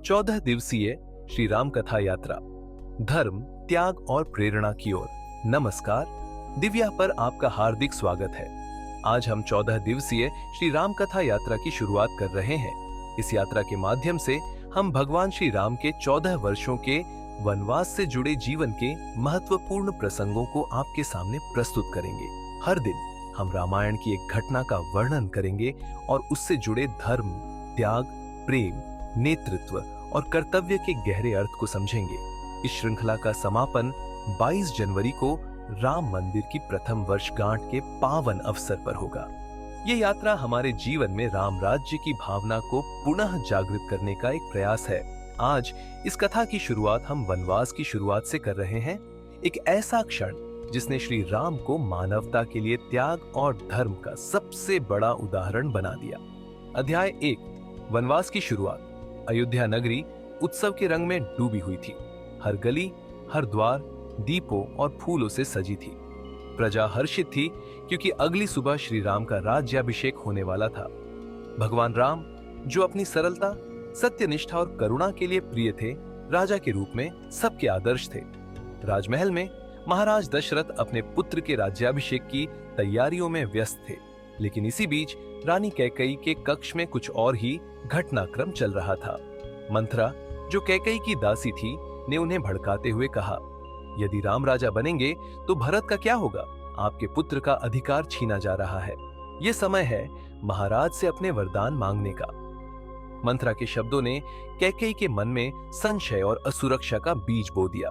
14 दिवसीय श्री राम कथा यात्रा, धर्म, त्याग और प्रेरणा की ओर। नमस्कार, दिव्या पर आपका हार्दिक स्वागत है। आज हम 14 दिवसीय श्री राम कथा यात्रा की शुरुआत कर रहे हैं। इस यात्रा के माध्यम से हम भगवान श्री राम के 14 वर्षों के वनवास से जुड़े जीवन के महत्वपूर्ण प्रसंगों को आपके सामने प्रस्तुत करेंगे। हर दिन हम रामायण की एक घटना का वर्णन करेंगे और उससे जुड़े धर्म, त्याग, प्रेम, नेतृत्व और कर्तव्य के गहरे अर्थ को समझेंगे। इस श्रृंखला का समापन 22 जनवरी को राम मंदिर की प्रथम वर्षगांठ के पावन अवसर पर होगा। ये यात्रा हमारे जीवन में राम राज्य की भावना को पुनः जागृत करने का एक प्रयास है। आज इस कथा की शुरुआत हम वनवास की शुरुआत से कर रहे हैं, एक ऐसा क्षण जिसने श्री राम को मानवता के लिए त्याग और धर्म का सबसे बड़ा उदाहरण बना दिया। अध्याय 1, वनवास की शुरुआत। अयोध्या नगरी उत्सव के रंग में डूबी हुई थी। हर गली, हर द्वार दीपों और फूलों से सजी थी। प्रजा हर्षित थी क्योंकि अगली सुबह श्री राम का राज्याभिषेक होने वाला था। भगवान राम, जो अपनी सरलता, सत्यनिष्ठा और करुणा के लिए प्रिय थे, राजा के रूप में सबके आदर्श थे। राजमहल में महाराज दशरथ अपने पुत्र के राज्याभिषेक की तैयारियों में व्यस्त थे, लेकिन इसी बीच रानी कैकेयी के कक्ष में कुछ और ही घटनाक्रम चल रहा था। मंथरा, जो कैकेयी की दासी थी, ने उन्हें भड़काते हुए कहा, यदि राम राजा बनेंगे तो भरत का क्या होगा? आपके पुत्र का अधिकार छीना जा रहा है। यह समय है महाराज से अपने वरदान मांगने का। मंथरा के शब्दों ने कैकेयी के मन में संशय और असुरक्षा का बीज बो दिया।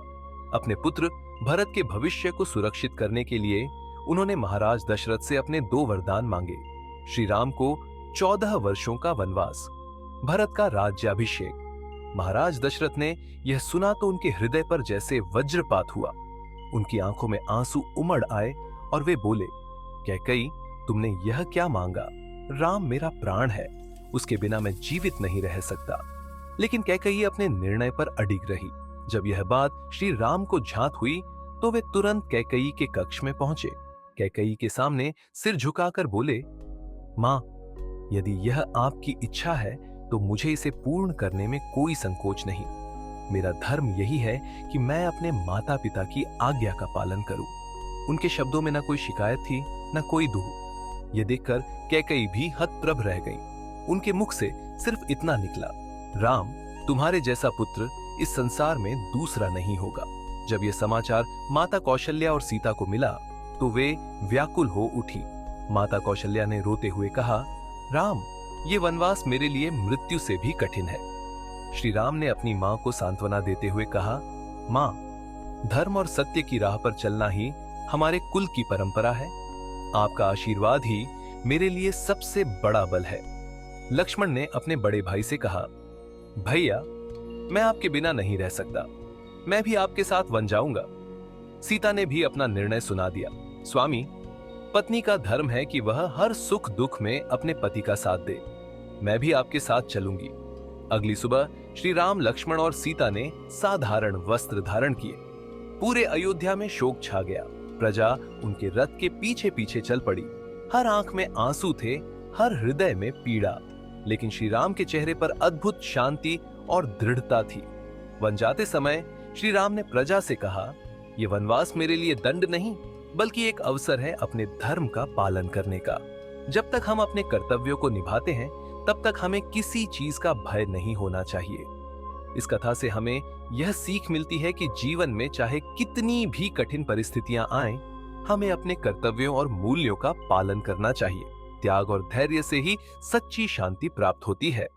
अपने पुत्र भरत के भविष्य को सुरक्षित करने के लिए उन्होंने महाराज दशरथ से अपने 2 वरदान मांगे। श्री राम को 14 वर्षों का वनवास, भरत का राज्याभिषेक। महाराज दशरथ ने यह सुना तो उनके हृदय पर जैसे वज्रपात हुआ। उनकी आंखों में आंसू उमड़ आए और वे बोले, कैकेयी, तुमने यह क्या मांगा? राम मेरा प्राण है, उसके बिना मैं जीवित नहीं रह सकता। लेकिन कैकेयी अपने निर्णय पर अडिग रही। जब यह बात श्री राम को झांक हुई तो वे तुरंत कैकेयी के कक्ष में पहुंचे। कैकेयी के सामने सिर झुकाकर बोले, मां, यदि यह आपकी इच्छा है तो मुझे इसे पूर्ण करने में कोई संकोच नहीं। मेरा धर्म यही है कि मैं अपने माता पिता की आज्ञा का पालन करूं। उनके शब्दों में न कोई शिकायत थी, न कोई दुह। यह देखकर कैकेयी भी हतप्रभ रह गई। उनके मुख से सिर्फ इतना निकला, राम, तुम्हारे जैसा पुत्र इस संसार में दूसरा नहीं होगा। जब यह समाचार माता कौशल्या और सीता को मिला तो वे व्याकुल हो उठी। माता कौशल्या ने रोते हुए कहा, राम, ये वनवास मेरे लिए मृत्यु से भी कठिन है। श्री राम ने अपनी मां को सांत्वना देते हुए कहा, मां, धर्म और सत्य की राह पर चलना ही हमारे कुल की परंपरा है। आपका आशीर्वाद ही मेरे लिए सबसे बड़ा बल है। लक्ष्मण ने अपने बड़े भाई से कहा, भैया, मैं आपके बिना नहीं रह सकता। मैं भी आपके साथ वन जाऊंगा। सीता ने भी अपना निर्णय सुना दिया, स्वामी, पत्नी का धर्म है कि वह हर सुख दुख में अपने पति का साथ दे। मैं भी आपके साथ चलूंगी। अगली सुबह श्री राम, लक्ष्मण और सीता ने साधारण वस्त्र धारण किए। पूरे अयोध्या में शोक छा गया। प्रजा उनके रथ के पीछे पीछे चल पड़ी। हर आंख में आंसू थे, हर हृदय में पीड़ा, लेकिन श्री राम के चेहरे पर अद्भुत शांति और दृढ़ता थी। वन जाते समय श्री राम ने प्रजा से कहा, यह वनवास मेरे लिए दंड नहीं, बल्कि एक अवसर है अपने धर्म का पालन करने का। जब तक हम अपने कर्तव्यों को निभाते हैं, तब तक हमें किसी चीज का भय नहीं होना चाहिए। इस कथा से हमें यह सीख मिलती है कि जीवन में चाहे कितनी भी कठिन परिस्थितियां आएं, हमें अपने कर्तव्यों और मूल्यों का पालन करना चाहिए। त्याग और धैर्य से ही सच्ची शांति प्राप्त होती है।